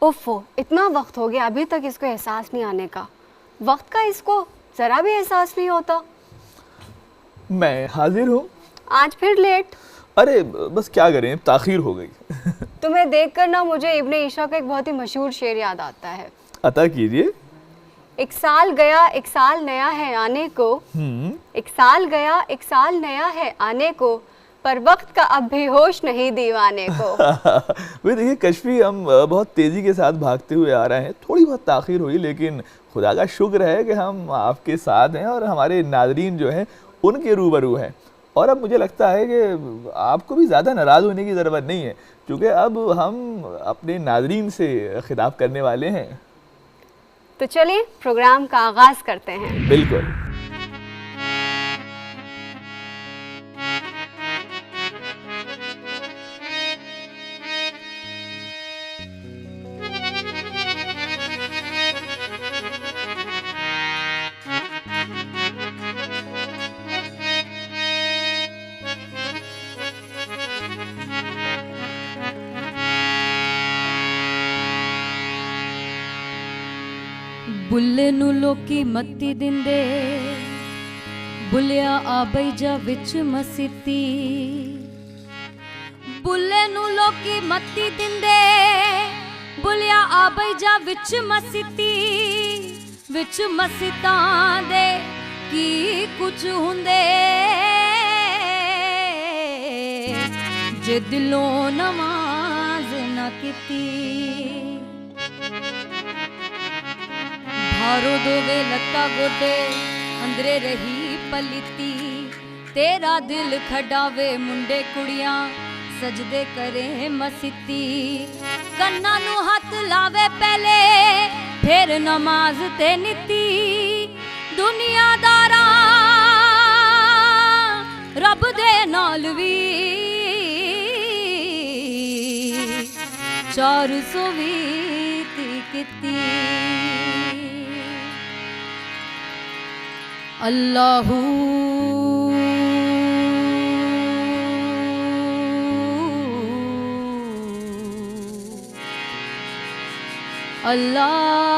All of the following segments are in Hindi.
उफ़, इतना वक्त हो गया अभी तक इसको एहसास नहीं आने का। वक्त का इसको ज़रा भी एहसास नहीं होता। मैं हाजिर हूँ। आज फिर लेट। अरे बस क्या करें, ताखीर हो गई। तुम्हें देखकर ना मुझे इब्ने ईशा का एक बहुत ही मशहूर शेर याद आता है। अता कीजिए। एक साल गया एक साल नया है आने को, एक साल गया एक साल नया है आने को, पर वक्त का अब भी होश नहीं दीवाने को। वे देखिए कश्फी, हम बहुत तेज़ी के साथ भागते हुए आ रहे हैं। थोड़ी बहुत ताखीर हुई, लेकिन खुदा का शुक्र है कि हम आपके साथ हैं और हमारे नाज़रीन जो हैं उनके रूबरू हैं। और अब मुझे लगता है कि आपको भी ज़्यादा नाराज़ होने की ज़रूरत नहीं है, क्योंकि अब हम अपने नाज़रीन से खिताब करने वाले हैं। तो चलिए प्रोग्राम का आगाज़ करते हैं। बिल्कुल। बुल्ले नू लोकी मत्ती दिंदे, बुलिया आ बई जा विच मसीती। बुल्ले नू लोकी मत्ती दिंदे, बुलिया आ बई जा विच मसीती। विच मसीतां दे की कुछ हुंदे, जे दिलों नमाज ना कीती। भारो दोवे लत्ता गोडे अंदरे रही पलीती। तेरा दिल खडावे मुंडे कुड़ियां सजदे करे मसीती। कन्ना नू हथ लावे पहले फिर नमाज ते नीती। दुनियादारा रब दे नाल वी 420 कीती। अल्लाहू अल्लाहू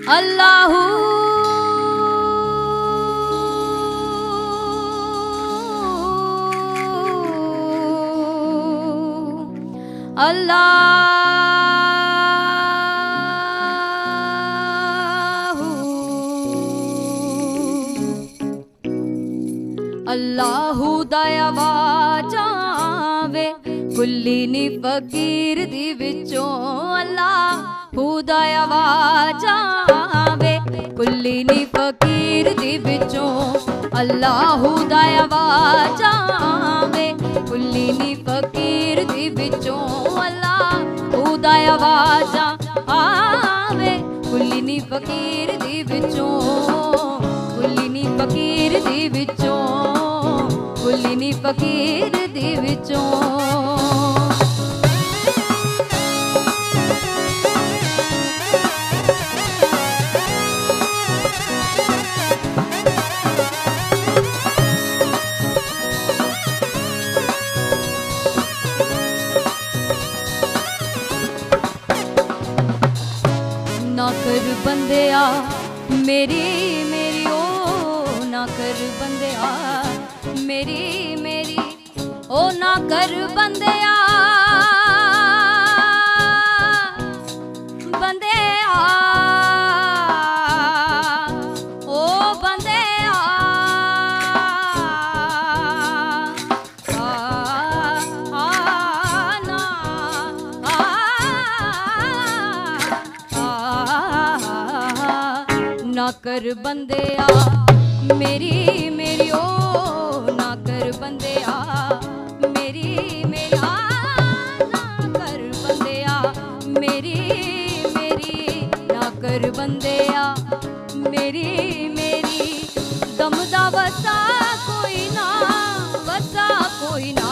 अल्लाहू अल्लाहू अल्लाहू दया वाजावे कुल्ली नी फकीर दी विचों। अल्लाहू दया वाजावे कुल्ली नी फकीर दी विचों। अल्लाहू दया वाजावे कुल्ली नी फकीर दी विचों। अल्लाहू दया वाजा आवे कुल्ली नी फकीर दी विचों। कुल्ली नी फकीर दी विचों। कुल्ली नी फकीर दी विचों। ना कर बंदिया मेरी मेरी ओ ना कर बंदिया मेरी मेरी ओ ना कर बंदिया बंदिया ओ बंदिया ना ना कर बंदिया मेरी मेरी ओ ना कर बंदिया मेरी मेरी ना कर बंदिया मेरी मेरी ना कर बंदिया मेरी मेरी दमदा वसा कोई ना वसा कोई ना।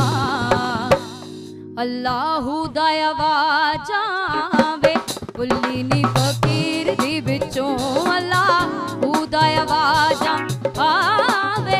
अल्लाहू दया वाजावे कुल्ली नी फकीर दी विचों। अल्लाहू दया वाजा आवे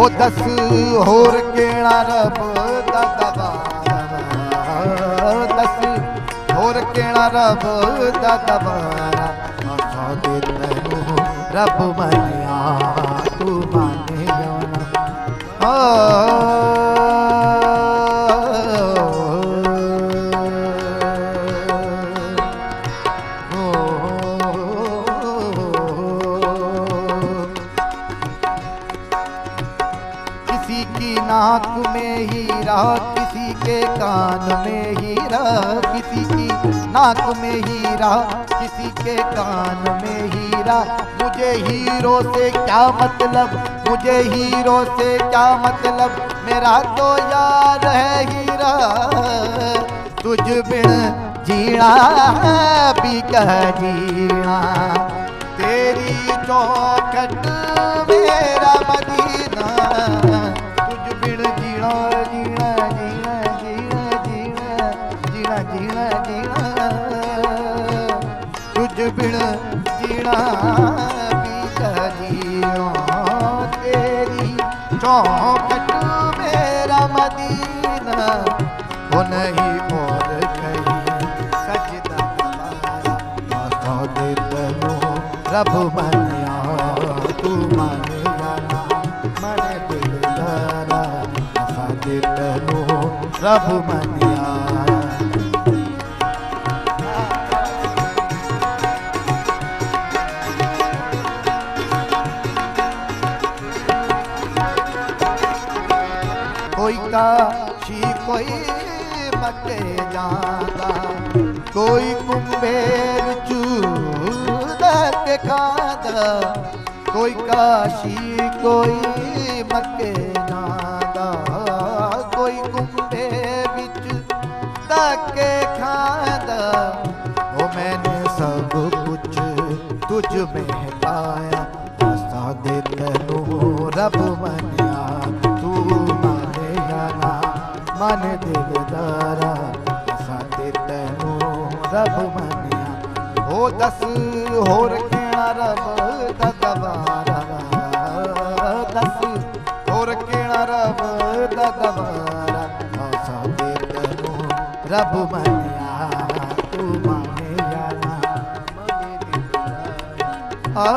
हो दस होर केड़ा रब दा दवारा, दस होर केड़ा रब दा दवारा, आखा दे तैनू रब मनिया तू माने जाना। किसी की नाक में हीरा, किसी के कान में हीरा, किसी की नाक में हीरा, किसी के कान में हीरा। मुझे हीरो से क्या मतलब, मुझे हीरो से क्या मतलब, मेरा तो यार है हीरा। तुझ बिन जीना भी कह जीना, तेरी चौखट मेरा मदीना। तुझ बिन जीना जीना जीना जीना जीना जीना जीना जीना, तुझ बिन जीना भी कह जीना। तेरी चौखट मेरा मदीना, वो नहीं और कहीं सजदा तुम्हारा। आका दे तैनू रब मनिया तू माने जाना, मन दिलदारा। आका दे तैनू रब मनिया। कोई काशी कोई मके जांदा, कोई कुंभे विचू के खांदा। कोई काशी कोई मके जांदा, कोई कुंभे विच के खांदा। ओ मैंने सब कुछ तुझ में पाया, आसा दे तैनू रब मनिया तू माने जाना, मन दिलदारा। आसा दे तैनू रब मनिया। हो दस होर केड़ा रब दा दवारा, दस होर केड़ा रब दा दवारा। आसा दे तैनू रब मनिया तू माने जाना, मन दिलदारा।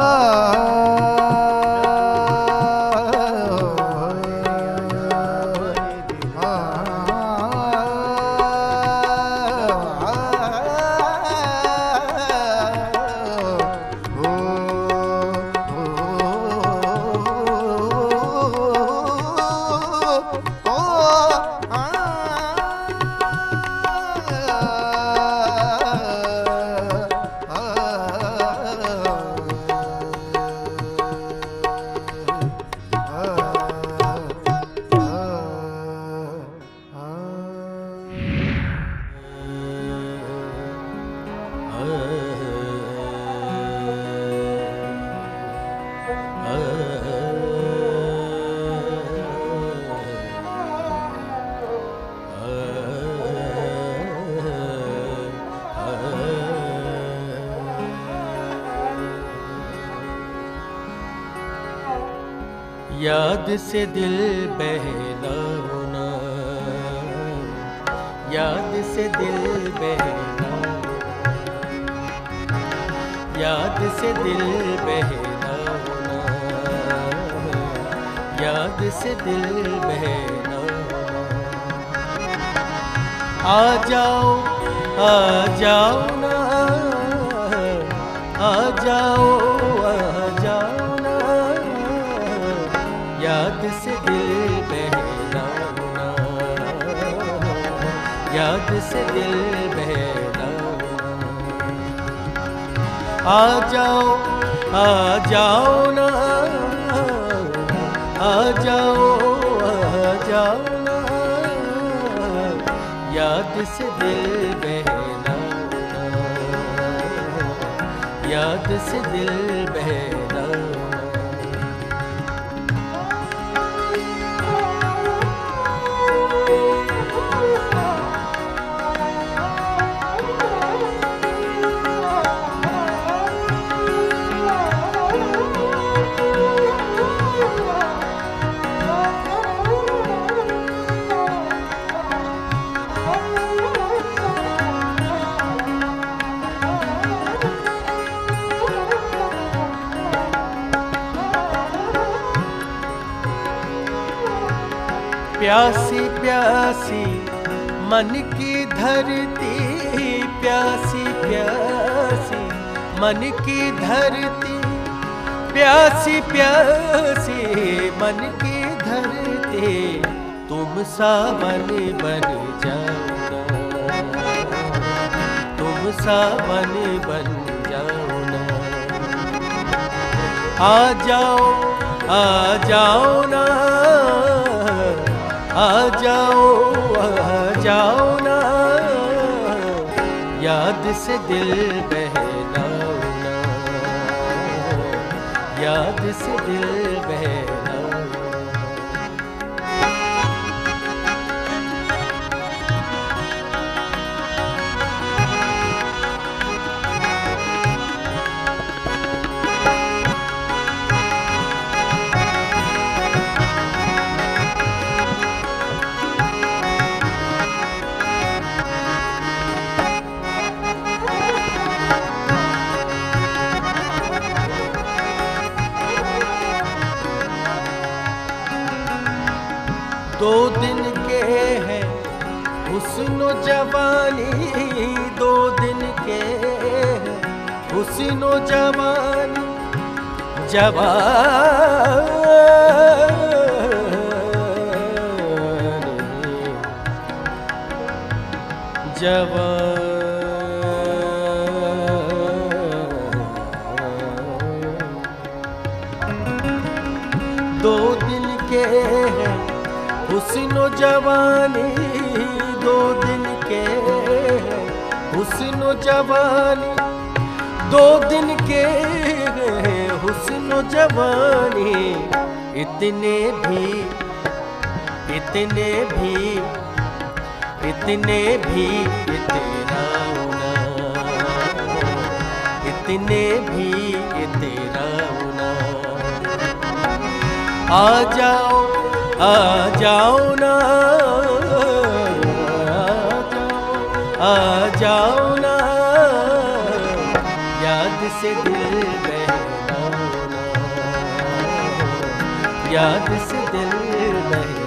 याद से दिल बहला होना, याद से दिल बहला, याद से दिल बहला होना, याद से दिल बहला होना। आ जाओ ना, आ जाओ ना, याद से दिल बहला होना, याद से दिल बहला होना। आ जाओ ना, आ जाओ ना, याद से दिल बहला होना, याद से दिल बहला होना। प्यासी प्यासी मन की धरती, प्यासी प्यासी मन की धरती, प्यासी प्यासी मन की धरती, तुम सावन बन जाओ ना, तुम सावन बन जाओ ना। आ जाओ ना, आ जाओ ना, याद से दिल बहलाओ ना, याद से दिल बहलाओ। दो दिन के हैं हुस्नो जवानी, दो दिन के हैं हुस्नो जवानी, दो दिन के हैं हुस्नो जवानी, दो दिन के हैं हुस्नो जवानी, दो दिन के हैं हुस्नो जवानी, इतने भी तेरा ना, इतने भी तेरा ना। आ जाओ ना, आ जाओ ना, याद से दिल बहलाओ ना, याद से दिल बहलाओ।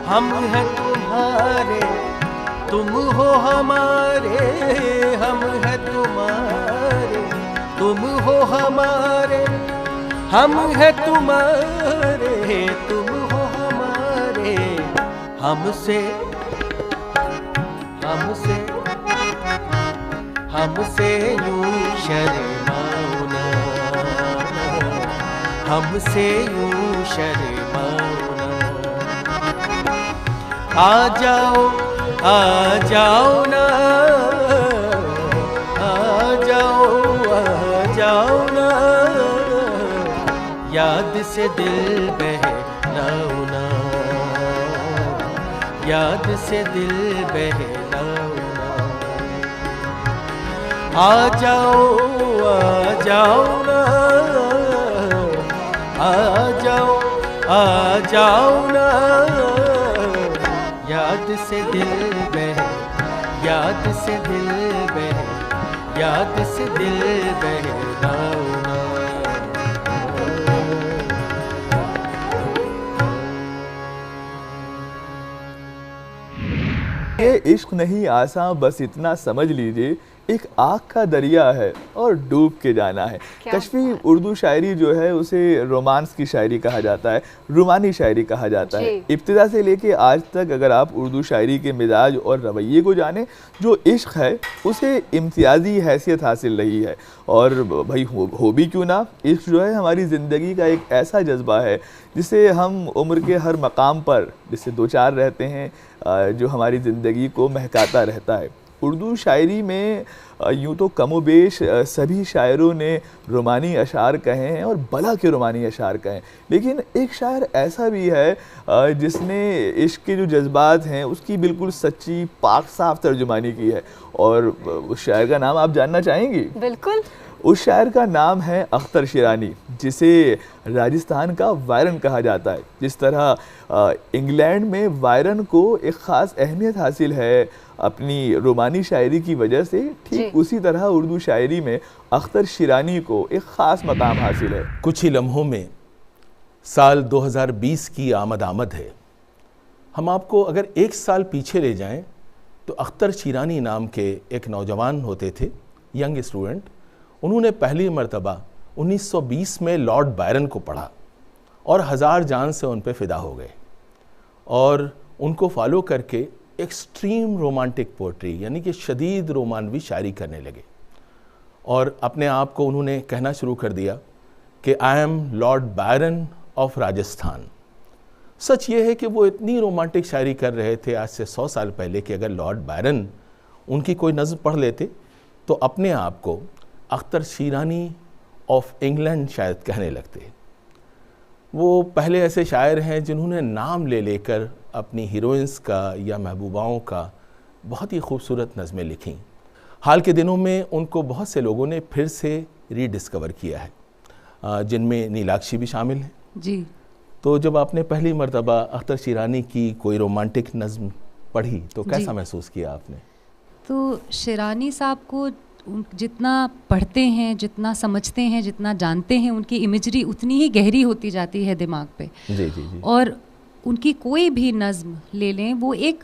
हम हैं तुम्हारे, तुम हो हमारे, हम हैं तुम्हारे, तुम हो हमारे, हम हैं तुम्हारे, तुम हो हमारे, हमसे यूं शर्माओ ना, हमसे यूं शर्माओ ना। आ जाओ ना, आ जाओ ना, याद से दिल बहलाओ ना, याद से दिल बहलाओ ना। आ जाओ ना, आ जाओ ना, याद से दिल याद से दिल बहलाओ ना। ये इश्क नहीं आसान, बस इतना समझ लीजिए, एक आग का दरिया है और डूब के जाना है। कश्फी उर्दू शायरी जो है उसे रोमांस की शायरी कहा जाता है, रूमानी शायरी कहा जाता है। इब्तिदा से लेके आज तक अगर आप उर्दू शायरी के मिजाज और रवैये को जाने, जो इश्क है उसे इम्तियाजी हैसियत हासिल रही है। और भाई हो भी क्यों ना, इश्क जो है हमारी ज़िंदगी का एक ऐसा जज्बा है जिसे हम उम्र के हर मकाम पर जिससे दो चार रहते हैं, जो हमारी ज़िंदगी को महकाता रहता है। उर्दू शायरी में यूँ तो कमोबेश सभी शायरों ने रोमानी अशार कहे हैं और बला के रोमानी अशार कहे हैं, लेकिन एक शायर ऐसा भी है जिसने इश्क के जो जज्बात हैं उसकी बिल्कुल सच्ची पाक साफ तर्जुमानी की है, और उस शायर का नाम आप जानना चाहेंगी? बिल्कुल। उस शायर का नाम है अख्तर शिरानी, जिसे राजस्थान का वायरन कहा जाता है। जिस तरह इंग्लैंड में वायरन को एक ख़ास अहमियत हासिल है अपनी रोमानी शायरी की वजह से, ठीक उसी तरह उर्दू शायरी में अख्तर शिरानी को एक ख़ास मकाम हासिल है। कुछ ही लम्हों में साल 2020 की आमद है। हम आपको अगर एक साल पीछे ले जाएं तो अख्तर शिरानी नाम के एक नौजवान होते थे, यंग स्टूडेंट। उन्होंने पहली मर्तबा 1920 में लॉर्ड बायरन को पढ़ा और हज़ार जान से उन पे फ़िदा हो गए, और उनको फॉलो करके एक्सट्रीम रोमांटिक पोइट्री यानी कि शदीद रोमानवी शायरी करने लगे, और अपने आप को उन्होंने कहना शुरू कर दिया कि I am Lord Byron of Rajasthan. सच ये है कि वो इतनी रोमांटिक शायरी कर रहे थे आज से 100 साल पहले कि अगर लॉर्ड बायरन उनकी कोई नज़्म पढ़ लेते तो अपने आप को अख्तर शिरानी ऑफ इंग्लैंड शायद कहने लगते। वो पहले ऐसे शायर हैं जिन्होंने नाम ले लेकर अपनी हीरोइंस का या महबूबाओं का बहुत ही खूबसूरत नज़में लिखीं। हाल के दिनों में उनको बहुत से लोगों ने फिर से रीडिस्कवर किया है, जिनमें नीलाक्षी भी शामिल हैं। जी। तो जब आपने पहली मर्तबा अख्तर शिरानी की कोई रोमांटिक नज़्म पढ़ी तो कैसा महसूस किया आपने? तो शिरानी साहब को जितना पढ़ते हैं, जितना समझते हैं, जितना जानते हैं, उनकी इमेजरी उतनी ही गहरी होती जाती है दिमाग पे। जी जी जी। और उनकी कोई भी नज़्म ले लें वो एक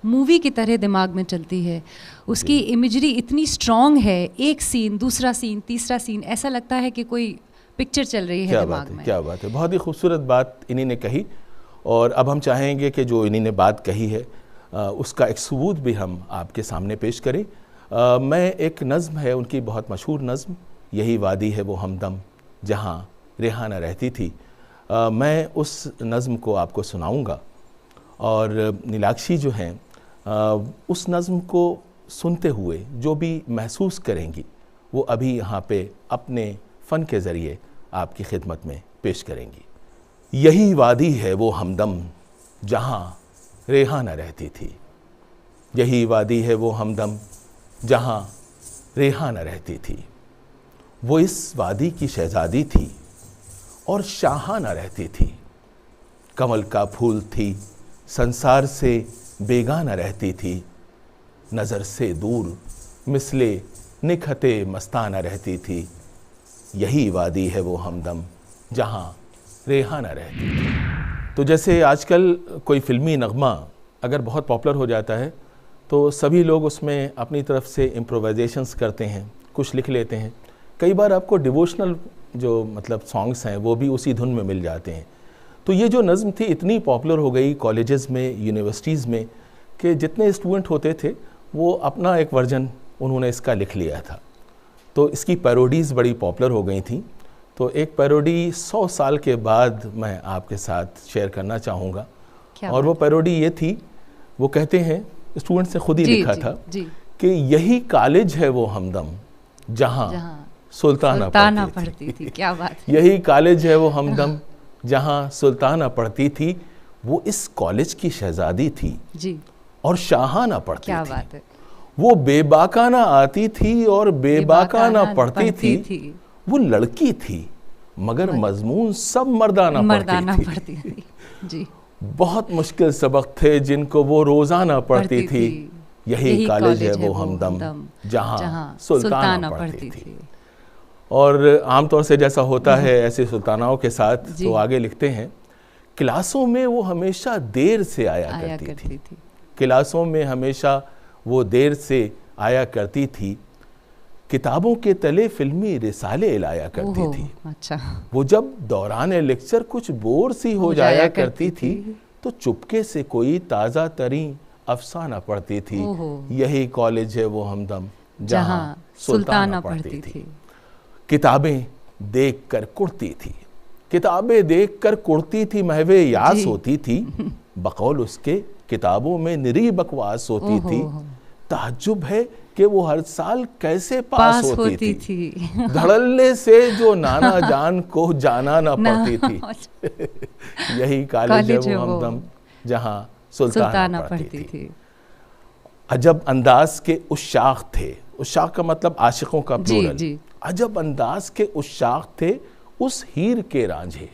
मूवी की तरह दिमाग में चलती है। उसकी इमेजरी इतनी स्ट्रॉन्ग है, एक सीन, दूसरा सीन, तीसरा सीन, ऐसा लगता है कि कोई पिक्चर चल रही है दिमाग में। क्या बात है, बहुत ही खूबसूरत बात इन्हीं ने कही। और अब हम चाहेंगे कि जो इन्हीं ने बात कही है उसका एक सबूत भी हम आपके सामने पेश करें। मैं एक नज़्म है उनकी, बहुत मशहूर नज़्म, यही वादी है वो हमदम जहाँ रेहाना रहती थी, मैं उस नज़्म को आपको सुनाऊंगा। और नीलाक्षी जो हैं उस नज़्म को सुनते हुए जो भी महसूस करेंगी वो अभी यहाँ पे अपने फ़न के ज़रिए आपकी खिदमत में पेश करेंगी। यही वादी है वो हमदम जहाँ रेहाना रहती थी, यही वादी है वो हमदम जहाँ रेहाना रहती थी। वो इस वादी की शहज़ादी थी और शाहाना रहती थी, कमल का फूल थी, संसार से बेगाना रहती थी, नज़र से दूर मिसले निखते मस्ताना रहती थी। यही वादी है वो हमदम जहाँ रेहाना रहती थी। तो जैसे आजकल कोई फ़िल्मी नगमा अगर बहुत पॉपुलर हो जाता है तो सभी लोग उसमें अपनी तरफ से इम्प्रोवाइजेशंस करते हैं, कुछ लिख लेते हैं। कई बार आपको डिवोशनल जो मतलब सॉन्ग्स हैं वो भी उसी धुन में मिल जाते हैं। तो ये जो नज़्म थी इतनी पॉपुलर हो गई कॉलेजेस में, यूनिवर्सिटीज़ में, कि जितने स्टूडेंट होते थे वो अपना एक वर्जन उन्होंने इसका लिख लिया था। तो इसकी पैरोडीज़ बड़ी पॉपुलर हो गई थी। तो एक पैरोडी 100 साल के बाद मैं आपके साथ शेयर करना चाहूँगा। और वो पैरोडी ये थी, वो कहते हैं, स्टूडेंट ने खुद ही लिखा था कि यही कॉलेज है वो हमदम जहाँ सुल्ताना पढ़ती थी। क्या बात है। यही कॉलेज है वो हमदम जहाँ सुल्ताना पढ़ती थी, वो इस कॉलेज की शहजादी थी जी, और शाहाना पढ़ती थी। क्या बात है। वो बेबाकाना आती थी और बेबाकाना पढ़ती थी। वो लड़की थी मगर मजमून सब मर्दाना पढ़ती थी। जी। बहुत मुश्किल सबक थे जिनको वो रोज़ाना पढ़ती थी। यही कॉलेज है वो हमदम जहाँ सुल्ताना पढ़ती थी। और आमतौर से जैसा होता है ऐसे सुल्तानाओं के साथ, तो आगे लिखते हैं, क्लासों में वो हमेशा देर से आया करती थी। क्लासों में हमेशा वो देर से आया करती थी, किताबों के तले फिल्मी रिसाले लाया करती थी। अच्छा। वो जब दौरान लेक्चर कुछ बोर सी हो जाया करती थी तो चुपके से कोई ताज़ा तरीन अफसाना पढ़ती थी। यही कॉलेज है वो हमदम जहाँ सुल्ताना पढ़ती थी। किताबें देख कर कुड़ती थी, किताबें देख कर कुड़ती थी, महवे यास होती थी, बकौल उसके किताबों में निरी बकवास होती थी। ताज्जुब है कि वो हर साल कैसे पास होती थी। थी। धड़ल्ले से जो नाना जान को जाना ना पड़ती थी। यही कॉलेज है वो हमदम जहाँ सुल्ताना पढ़ती थी। अजब अंदाज के उशाक थे, उशाक का मतलब आशिकों का प्लूरल। अजब अंदाज के उशाक थे उस हीर के रांझे,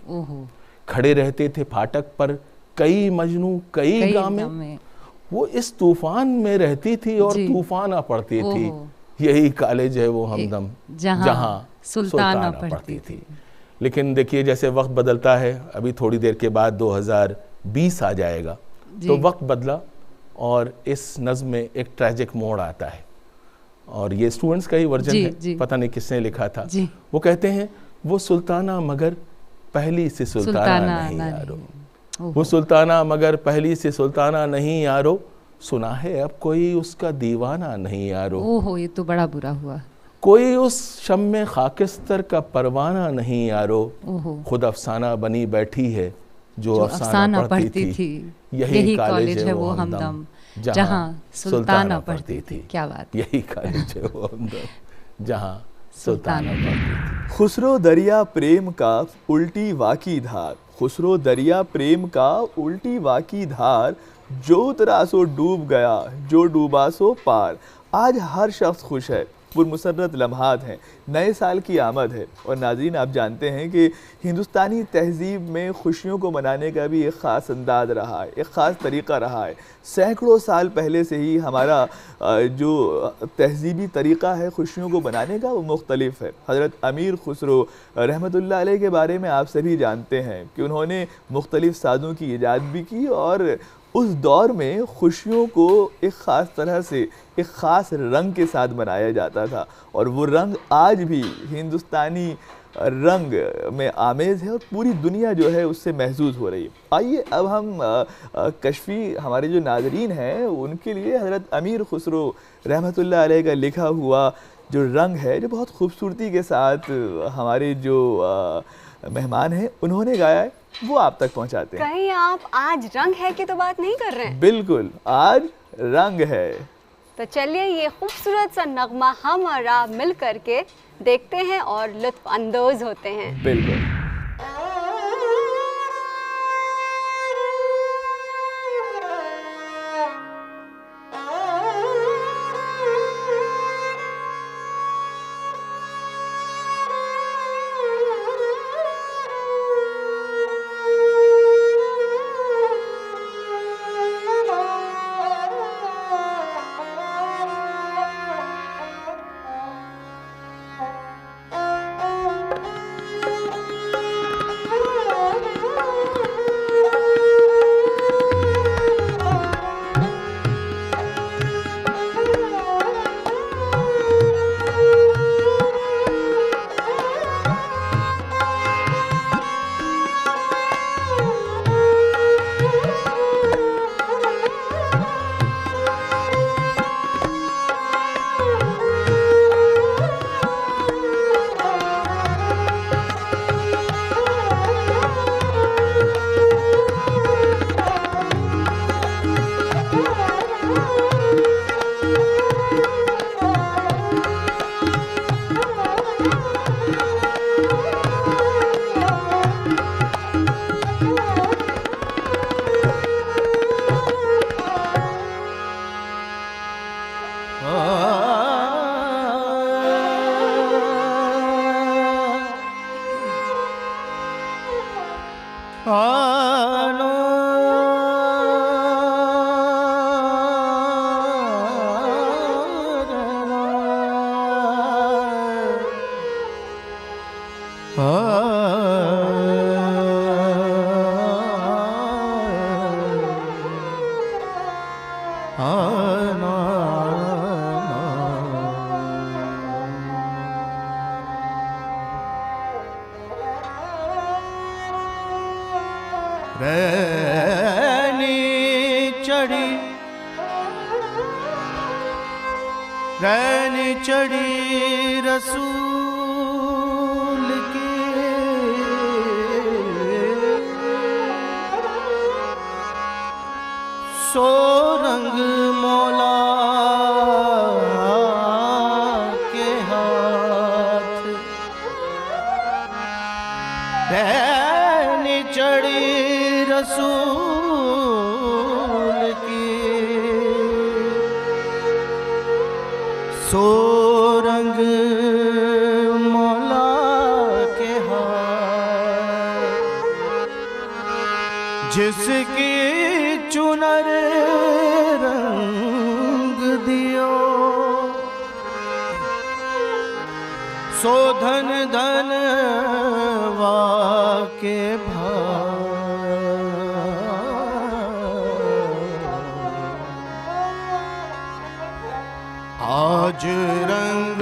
खड़े रहते थे फाटक पर कई मजनू कई गामे। वो इस तूफान में रहती थी और तूफान आ पड़ती थी। यही कॉलेज है वो हमदम जहाँ सुल्ताना पढ़ती थी। लेकिन देखिए जैसे वक्त बदलता है, अभी थोड़ी देर के बाद 2020 आ जाएगा, तो वक्त बदला और इस नज़्म में एक ट्रेजिक मोड़ आता है। और ये स्टूडेंट्स का ही वर्जन है, पता नहीं किसने लिखा था। वो कहते हैं वो सुल्ताना मगर पहली से सुल्ताना नहीं यारो, वो सुल्ताना मगर पहली से सुल्ताना नहीं यारो, सुना है अब कोई उसका दीवाना नहीं यारो। ओहो, ये तो बड़ा बुरा हुआ। कोई उस शम्मे खाकिस्तर का परवाना नहीं यारो, खुद अफसाना बनी बैठी है जो अफसाना पढ़ती थी। यही कॉलेज है वो हमदम जहाँ सुल्ताना पढ़ती थी। क्या बात, यही कॉलेज है वो हमदम जहाँ सुल्ताना पढ़ती थी। खुसरो दरिया प्रेम का उल्टी वाकी धार, खुसरो दरिया प्रेम का उल्टी वाकी धार, जो उतरा सो डूब गया जो डूबा सो पार। आज हर शख्स खुश है, पुरमुसर्रत लम्हात हैं, नए साल की आमद है। और नाज़रीन, आप जानते हैं कि हिंदुस्तानी तहज़ीब में खुशियों को मनाने का भी एक ख़ास अंदाज़ रहा है, एक ख़ास तरीक़ा रहा है। सैकड़ों साल पहले से ही हमारा जो तहज़ीबी तरीक़ा है खुशियों को मनाने का, वो मुख्तलिफ है। हज़रत अमीर खुसरो रहमतुल्लाह अलैह के बारे में आप सभी जानते हैं कि उन्होंने मुख्तलिफ़ साज़ों की ईजाद भी की और उस दौर में खुशियों को एक ख़ास तरह से, एक ख़ास रंग के साथ मनाया जाता था। और वो रंग आज भी हिंदुस्तानी रंग में आमेज़ है और पूरी दुनिया जो है उससे महसूस हो रही है। आइए अब हम कश्फी हमारे जो नाज़रीन हैं उनके लिए हज़रत अमीर खुसरो रहमतुल्लाह अलैह का लिखा हुआ जो रंग है, जो बहुत खूबसूरती के साथ हमारे जो मेहमान हैं उन्होंने गाया है, वो आप तक पहुंचाते हैं। कहीं आप आज रंग है की तो बात नहीं कर रहे हैं? बिल्कुल, आज रंग है। तो चलिए ये खूबसूरत सा नगमा हम और आप मिल करके देखते हैं और लुत्फ अंदोज होते हैं। बिल्कुल। रैनी चढ़ी रसूल की सो रंग मौला सो रंग मौला के हाथ, जिसकी चुनर रंग दियो, सो धन धन वाके आज रंग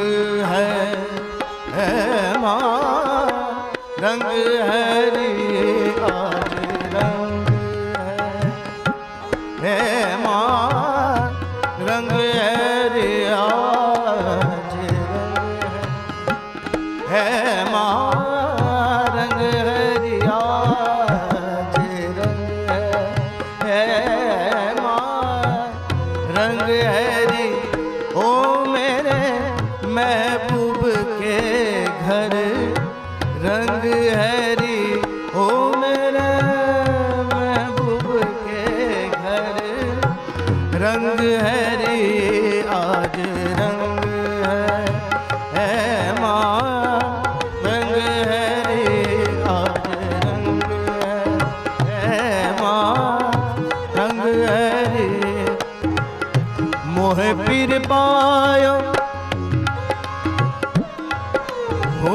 है माँ रंग है रे, आज रंग है माँ रंग है रे, आज रंग है माँ रंग है रे, आज रंग है माँ रंग है रे। ओ मेरे महबूब के घर रंग है री, ओ मेरे महबूब के घर रंग है री, आज रंग है माँ रंग है री, आज रंग है माँ रंग है री। मोह पीर पायो हो,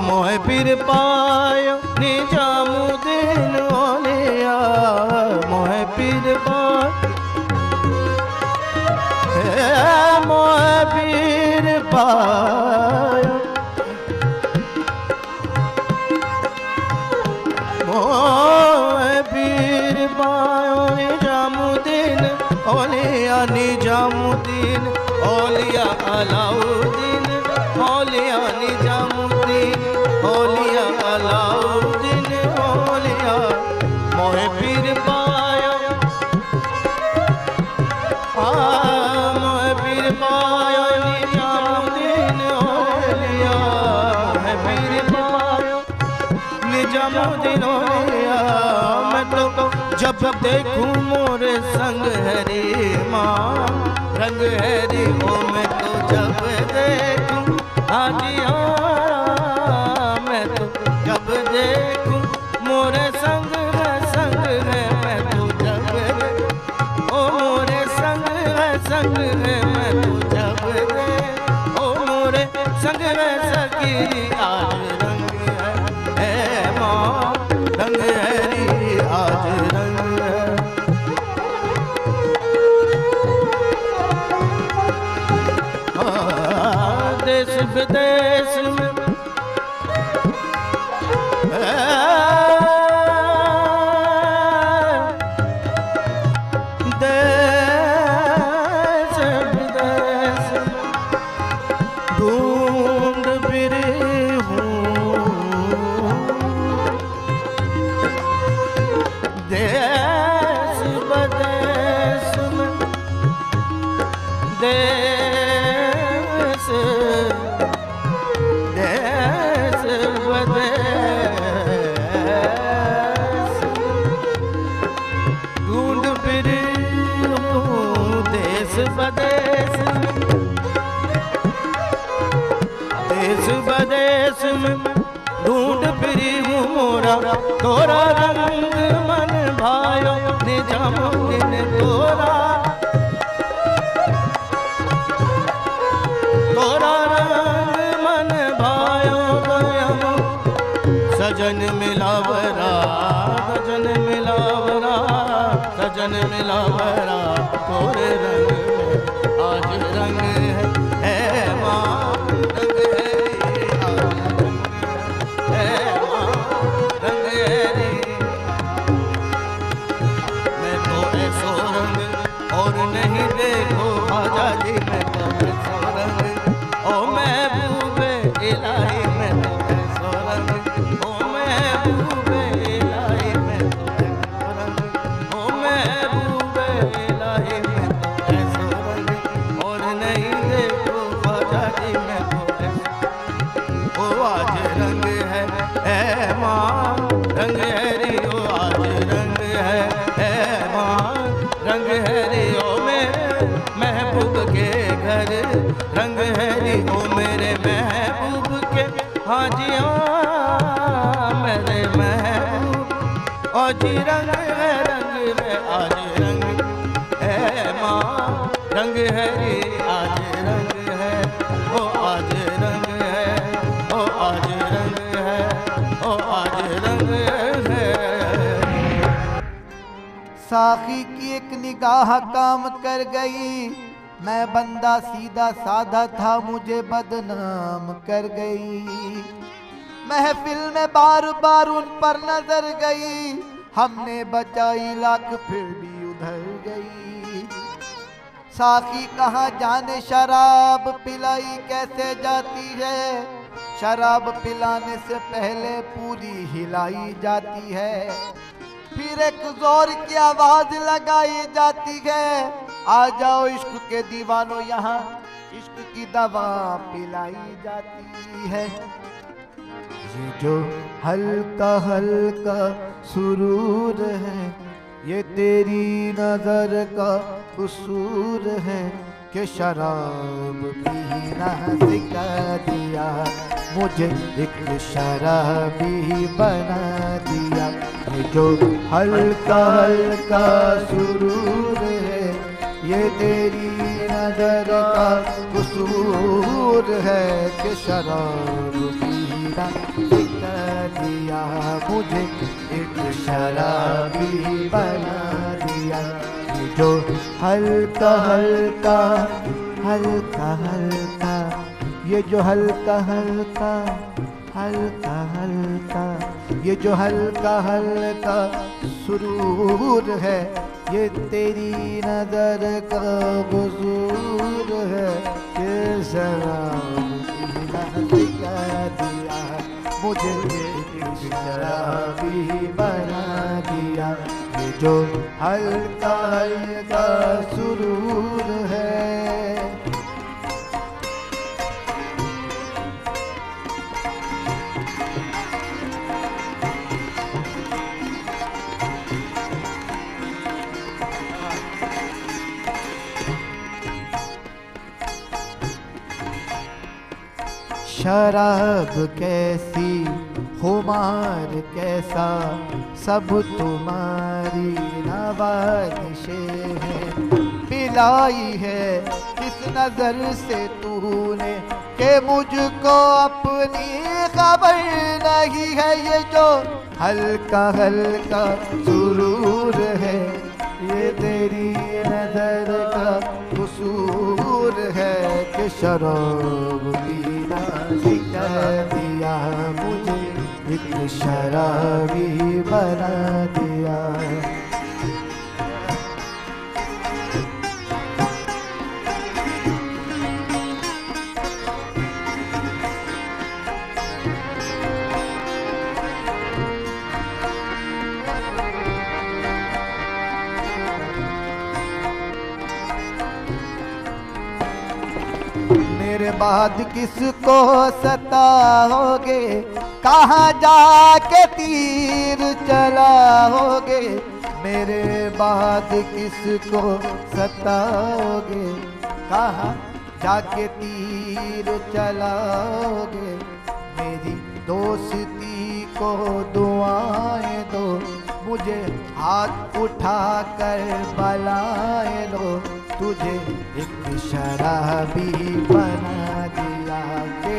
मोह पीर पायो निजामुद्दीन औलिया, मोह पीर पायो मोह पीर पायो, मोह पीर पायो निजामुद्दीन औलिया, निजामुद्दीन औलिया अलाउद्दीन औलिया, निजामुद्दीन औलिया अलाउद्दीन औलिया। मोह पीर पायो मोह पीर पायो निजामुद्दीन औलिया, मोह पीर पायो निजामुद्दीन औलिया। मैं तो जब देखूं मोरे संग हरी माँ रंग हरी, ओ मैं तो जब देखूं आजिया, मैं तो जब देखूं मोरे संग है मैं तो जब ओ मोरे संग है मैं तो जब ओ मोरे संग है सकी, आज रंग है माँ रंग हरी, आज रंग देश विदेश में देश विदेश ढूंढ फिरी हूँ, देश विदेश में देश देश विदेश ढूंढ फिरी हूँ, देश विदेश देश विदेश में ढूंढ फिरी हूँ मोरा, तोरा रंग मन भायो निजामुद्दीन तोरा, तोरा रंग मन भायो गयम, सजन मिलावरा सजन मिलावरा सजन मिलावरा, तोरे रंग में आज रंग है माँ रंग है, आज रंग है माँ रंग है रे। मैं तो ऐसो रंग और नहीं देखो आजा जी, मैं तो ऐसो रंग ओ महबूबे इलाही, मैं तो ऐसो रंग ओ महबूबे इलाही, मैं तो ऐसो रंग ओ महबूबे इलाही, मैं तो ऐसो रंग और नहीं देखो आजा जी, मैं तो ऐसो ओ आज रंग है माँ रंग है रे, ओ आज रंग है माँ रंग है रे, ओ मैं है रे ओ मेरे महबूब के हाजिया मेरे महबूब ओ जी रंग है आज रंग है माँ रंग है रे आज रंग है ओ आज रंग है ओ आज रंग है ओ आज रंग है। साखी की एक निगाह काम कर गई, मैं बंदा सीधा साधा था मुझे बदनाम कर गई। महफिल में बार बार उन पर नजर गई, हमने बचाई लाख फिर भी उधर गई। साखी कहाँ जाने शराब पिलाई कैसे जाती है, शराब पिलाने से पहले पूरी हिलाई जाती है। फिर एक जोर की आवाज लगाई जाती है, आ जाओ इश्क के दीवानों यहाँ इश्क की दवा पिलाई जाती है। ये जो हल्का हल्का सुरूर है ये तेरी नजर का कसूर है कि शराब पीना सिखा दिया मुझे एक शराबी बना दिया। ये जो हल्का हल्का सुरूर है ये तेरी नजर का कसूर है कि शराब पीना सिखा दिया मुझे एक शराबी बना दिया। ये जो हल्का हल्का हल्का हल्का ये जो हल्का हल्का हल्का हल्का ये जो हल्का हल्का सुरूर है ये तेरी नजर का कसूर है कि शराब पीना सिखा दिया मुझे एक शराबी बना दिया। ये जो हल्का हल्का सुरूर है। शराब कैसी खुमार कैसा सब तुम्हारी नवाज़िशें हैं। पिलाई है किस नजर से तूने कि मुझको अपनी खबर नहीं है। ये जो हल्का हल्का सुरूर है ये तेरी नजर का कसूर है कि शराब पीना सिखा दिया मुझे एक शराबी बना दिया। मेरे बाद किसको सताओगे, कहाँ जाके तीर चलाओगे। मेरे बाद किसको सताओगे, कहाँ जाके तीर चलाओगे। मेरी दोस्ती को दुआएं दो, मुझे हाथ उठा कर बलाए लो। तुझे एक शराबी बना दिया के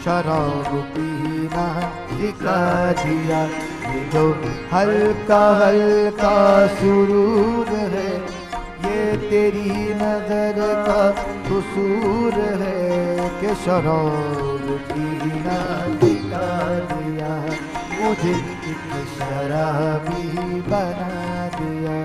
शराब पीना सिखा दिया। ये जो हल्का हल्का सुरूर है ये तेरी नजर का कसूर है कि शराब पीना सिखा दिया मुझे एक शराबी बना दिया।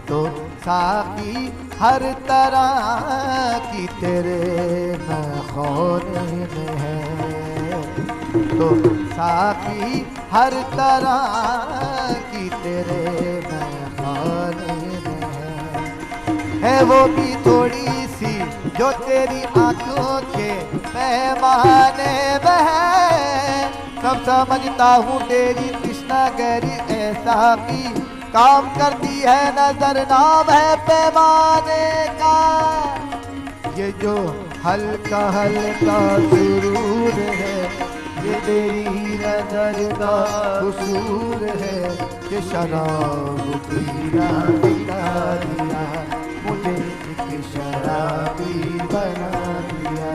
तो साकी हर तरह की तेरे नखोने में है, तो साकी हर तरह की तेरे खाने में है वो भी थोड़ी सी जो तेरी आंखों के पैमाने में है। सब समझता हूँ तेरी तृष्णा गहरी ऐसा भी काम करती है नजर नाम है पैमाने का। ये जो हल्का हल्का सुरूर है ये तेरी नजर का कसूर है कि शराब पीना सिखा दिया मुझे एक शराबी बना दिया।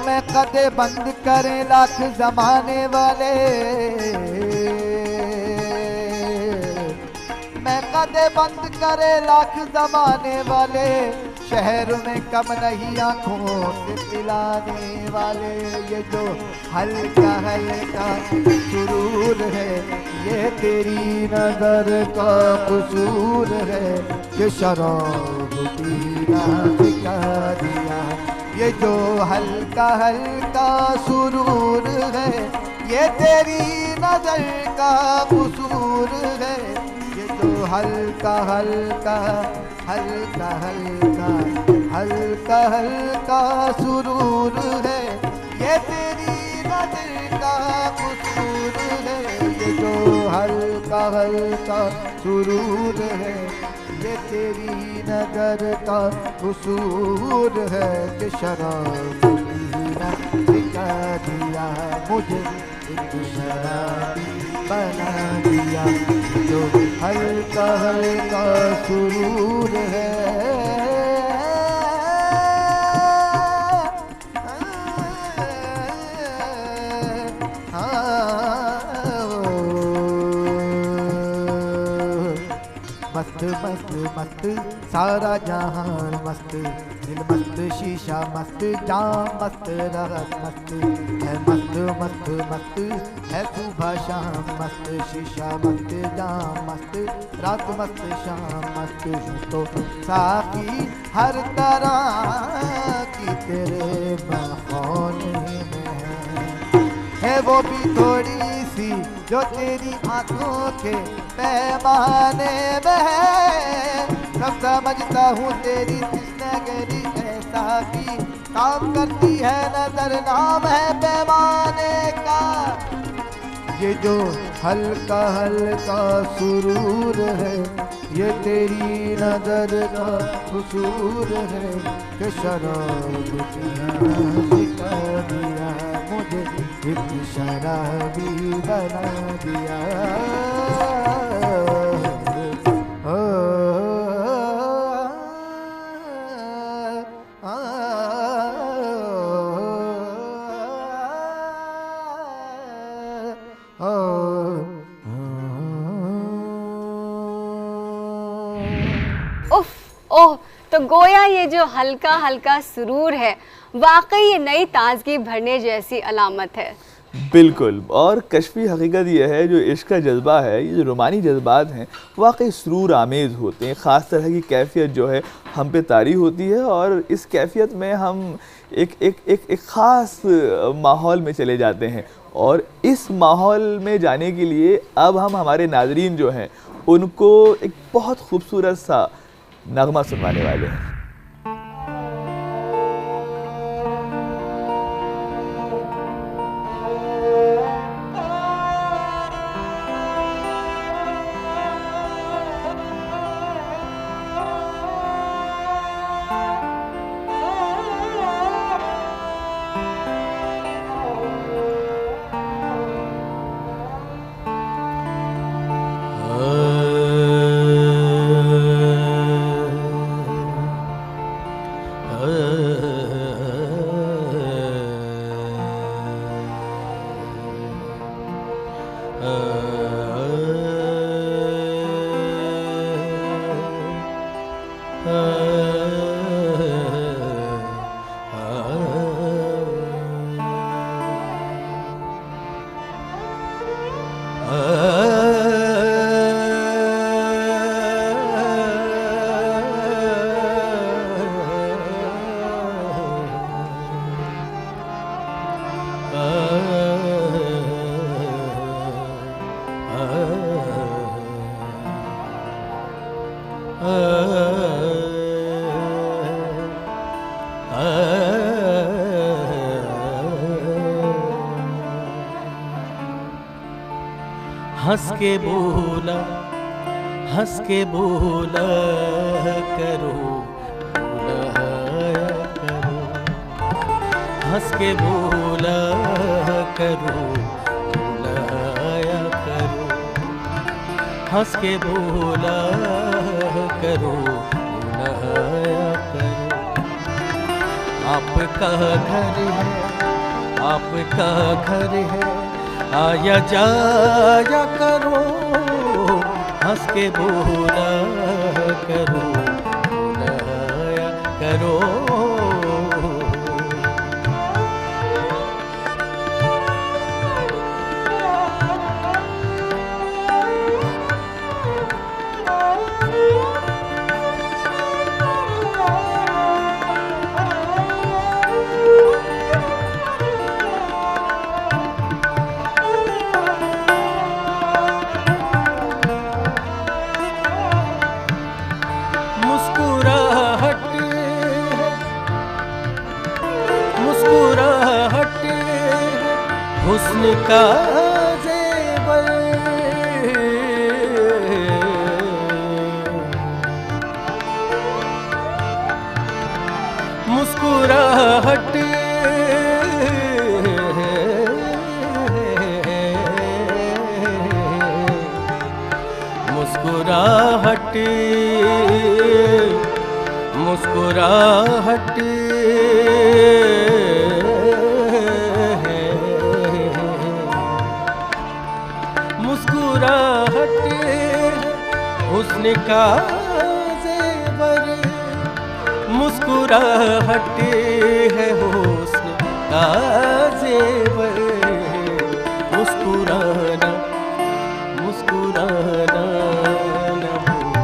मैं कदे बंद करें लाख जमाने वाले, मैं कदे बंद करे लाख जमाने वाले, शहर में कम नहीं आंखों से पिलाने वाले। ये जो हल्का हल्का सुरूर है ये तेरी नजर का कसूर है कि शराब पीना सिखा दिया। ये जो हल्का हल्का सुरूर है ये तेरी नजर का कसूर है। ये जो हल्का हल्का हल्का हल्का हल्का हल्का सुरूर है ये तेरी नजर का कसूर है। ये जो हल्का हल्का सुरूर है ये तेरी नजर का कसूर है कि शराब पीना सिखा दिया मुझे एक शराबी बना दिया। जो हल्का हल्का सुरूर है मस्त मस्त मस्त सारा जहान मस्त, दिल मस्त शीशा मस्त जाम मस्त रात मस्त है। मस्त मस्त मस्त है सुबह शाम मस्त शीशा मस्त जाम मस्त रात मस्त शाम मस्त। यूं तो साकी हर तरह की तेरे बखाने में है वो भी थोड़ी सी जो तेरी आंखों के पैमाने में है। सब समझता हूँ तेरी तृष्णा गहरी ऐसा भी काम करती है नजर नाम है पैमाने का। ये जो हल्का हल्का सुरूर है ये तेरी नजर का कसूर है कि शराब पीना सिखा दिया मुझे एक शराबी बना दिया। ओह, तो गोया ये जो हल्का हल्का सुरूर है वाकई ये नई ताजगी भरने जैसी अलामत है। बिल्कुल, और कश्फी हकीकत यह है जो इश्क का जज्बा है, ये जो रोमानी जज्बात हैं वाकई सुरूर आमेज़ होते हैं। ख़ास तरह की कैफियत जो है हम पे तारी होती है और इस कैफियत में हम एक ख़ास माहौल में चले जाते हैं। और इस माहौल में जाने के लिए अब हम हमारे नाज़रीन जो हैं उनको एक बहुत खूबसूरत सा नगमा सुनवाने वाले हैं। हंस के बोला करो, बुलाया करो, हंस के बोला करो, बुलाया करो, हंस के बोला करो, बुलाया करो। आपका घर है, आपका घर है, आया जाया करो, हंस के बोला करो, बुलाया करो। हुस्न का ज़ेवर, मुस्कुराहट मुस्कुराहट मुस्कुराहट मुस्कुराहट हुस्न का ज़ेवर, मुस्कुराहट है हुस्न का ज़ेवर। मुस्कुराना मुस्कुराना न भूल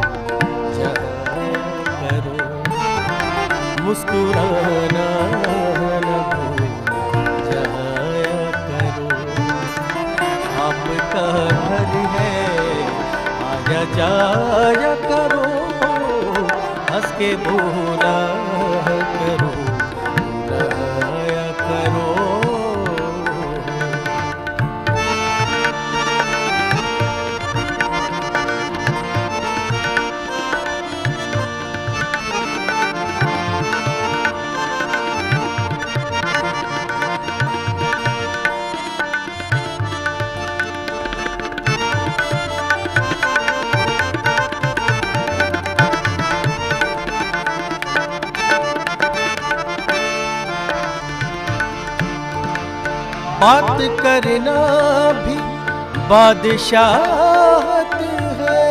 जाया करो, मुस्कुराना न भूल जाया करो। आपका घर है, आया जाया करो, हंस के बोला करो, बुलाया करो। बात करना भी बादशाहत है,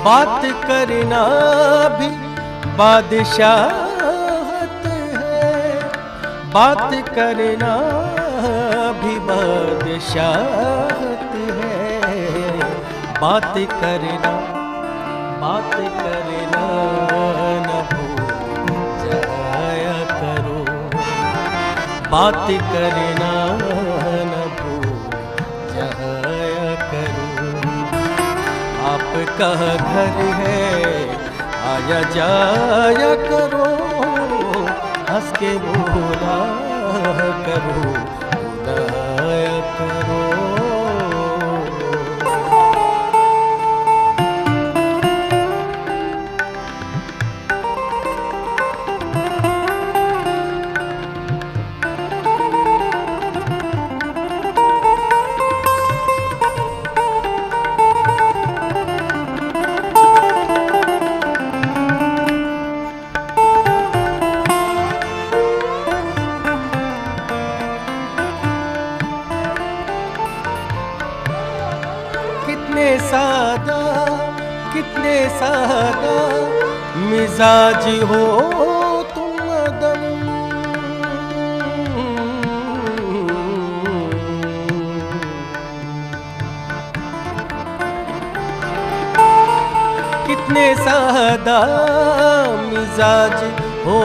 बात करना भी बादशाहत है, बात करना भी बादशाहत है। बात करना न भूल जाया करो, बात करना न भूल जाया करो। आपका घर है, आया जाया करो, हंस के बोला करो, बुलाया करो। कितने सादा मिजाज हो तुम अदम, कितने सादा मिजाज हो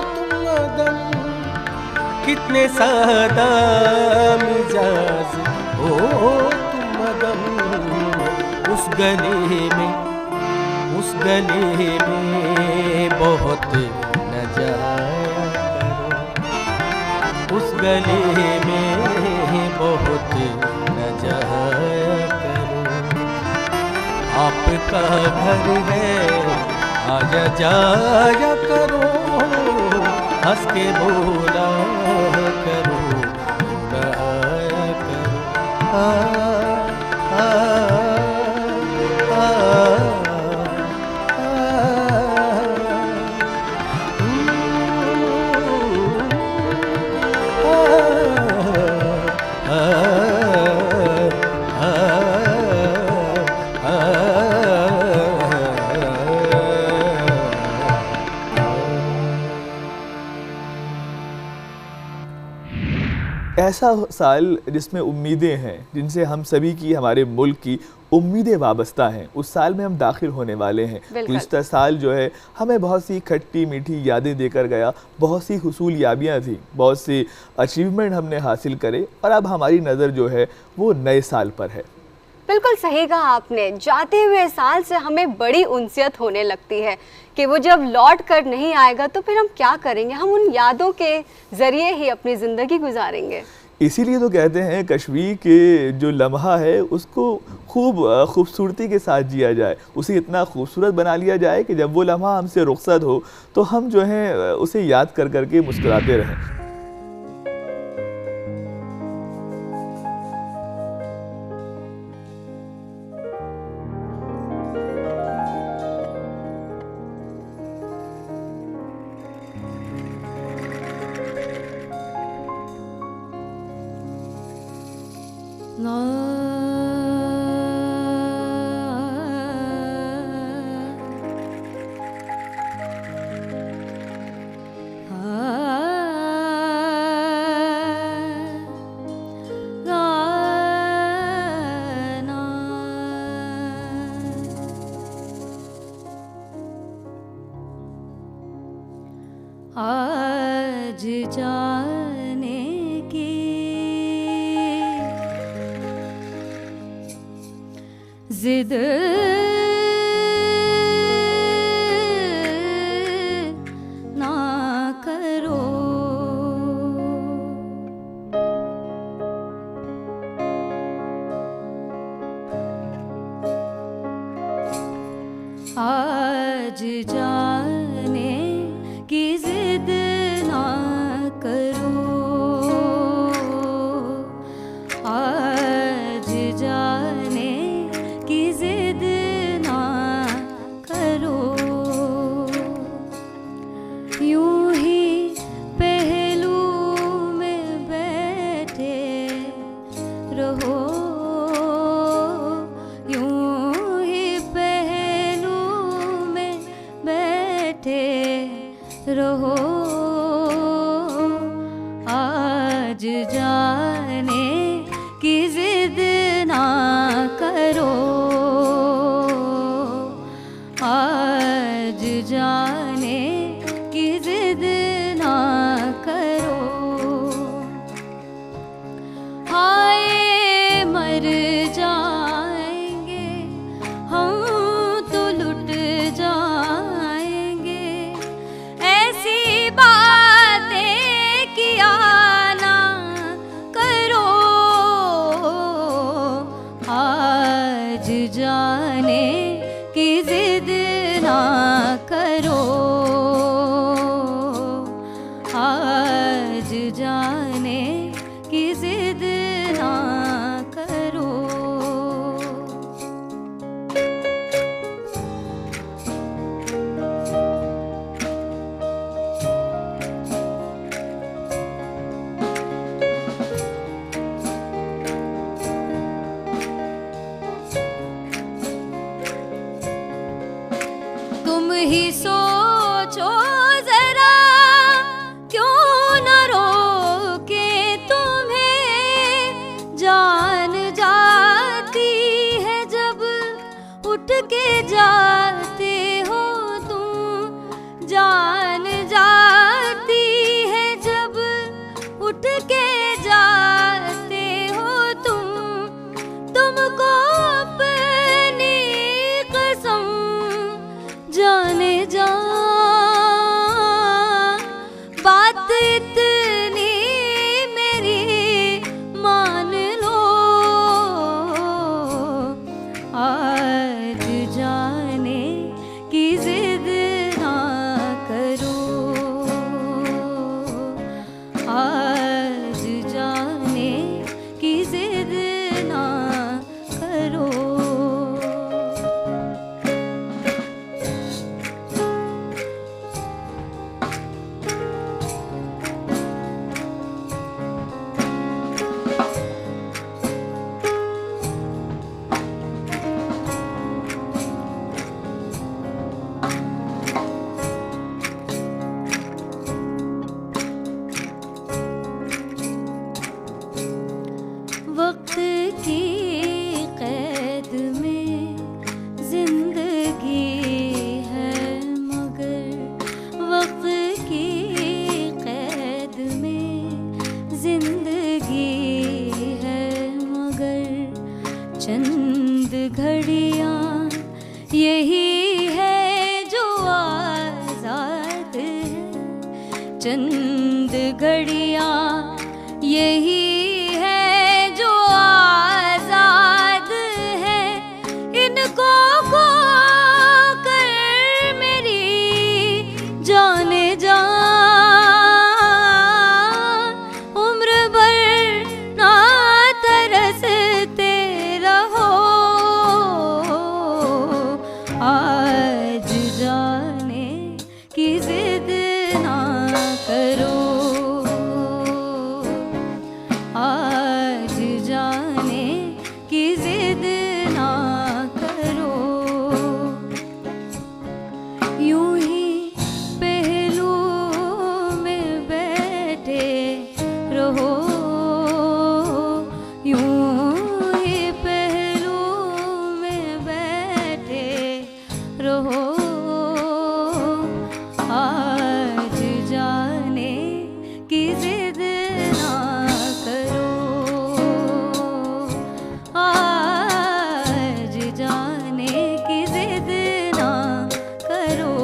तुम अदम, कितने सादा उस गली में बहुत न जाया करो, उस गली में बहुत न जाया करो। आपका घर है आजा जाया करो, हंस के बोला करो, बुलाया करो। ऐसा साल जिसमें उम्मीदें हैं, जिनसे हम सभी की, हमारे मुल्क की उम्मीदें वाबस्ता हैं, उस साल में हम दाखिल होने वाले हैं। गुज़िश्ता साल जो है हमें बहुत सी खट्टी मीठी यादें देकर गया, बहुत सी हुसूलियाबियाँ थी, बहुत सी अचीवमेंट हमने हासिल करे, और अब हमारी नज़र जो है वो नए साल पर है। बिल्कुल सही कहा आपने। जाते हुए साल से हमें बड़ी उनसियत होने लगती है कि वो जब लौट कर नहीं आएगा तो फिर हम क्या करेंगे, हम उन यादों के ज़रिए ही अपनी ज़िंदगी गुजारेंगे। इसीलिए तो कहते हैं कश्मीर के जो लम्हा है उसको खूबसूरती के साथ जिया जाए, उसे इतना खूबसूरत बना लिया जाए कि जब वो लम्हा हमसे रुखसत हो तो हम जो है उसे याद कर करके मुस्कुराते रहें। आज जाने की जिद ना करो, आज जाने की जिद ना करो, आज जाने की जिद ना करो। यूं ही पहलू में बैठे रहो, यूं ही पहलू में बैठे रहो, आज जाने की जिद ना करो, आज जाने की जिद ना करो। हाय मर जाएंगे हम तो लुट जाएंगे, ऐसी बातें किया ना करो, आज जाने की जिद ना करो, आज जाने की जिद ना करो। तुम ही सोचो जरा, क्यों न रोके तुम्हें, जान जाती है जब उठ के जाते हो तुम, जान जाती है जब उठ के जाते हो तुम, तुमको अपनी चंद घड़ियाँ यही है जो आजाद है, चंद घड़ियाँ यही है जो आजाद है, इनको खो कर मेरी जाने जा उम्र भर ना तरसते रहो, आज जाने की जिद ना करो, आज जाने की जिद ना करो, यूं ही पहलू में बैठे रहो, यूं ही पहलू में बैठे रहो, आज जाने की जिद ना करो, आज जाने की जिद ना करो,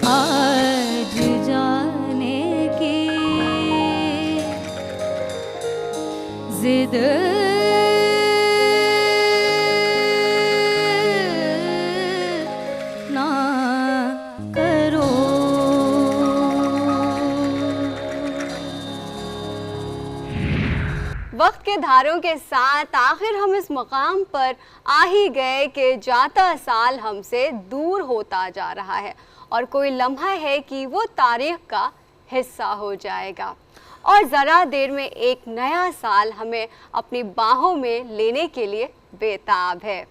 आज जाने की जिद ना करो। वक्त के धारों के साथ आखिर हम इस मकाम पर आ ही गए कि जाता साल हमसे दूर होता जा रहा है और कोई लम्हा है कि वो तारीख का हिस्सा हो जाएगा और ज़रा देर में एक नया साल हमें अपनी बाहों में लेने के लिए बेताब है।